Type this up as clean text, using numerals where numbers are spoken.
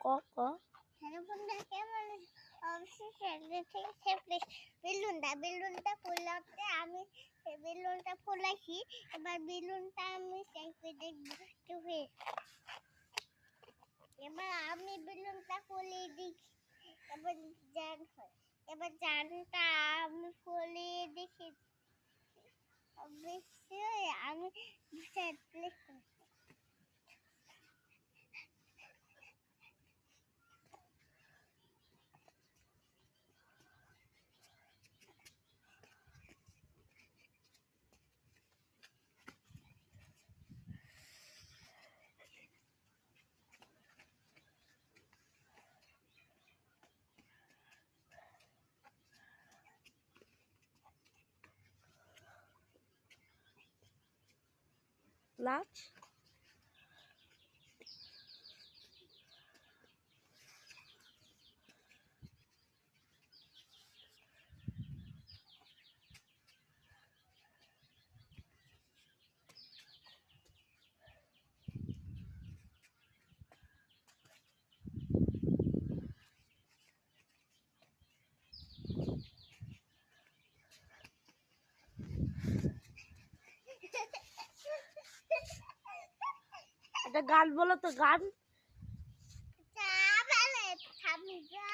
ক হ্যালো বন্ধুরা, কেমন আছো? অবশ্যই চ্যানেল থেকে প্লিজ বেলুনটা ফুলাতে আমি বেলুনটা ফুলাইছি। এবার বেলুনটা আমি চেপে দেখবো একটু হয়ে। এবার আমি বেলুনটা ফুলিয়ে দেখি এবার জান হয়। এবার জানটা আমি ফুলিয়ে দেখি অবশ্যই আমি প্লিজ লাচ একটা গান বলো তো, গান। চা বালে থামি যা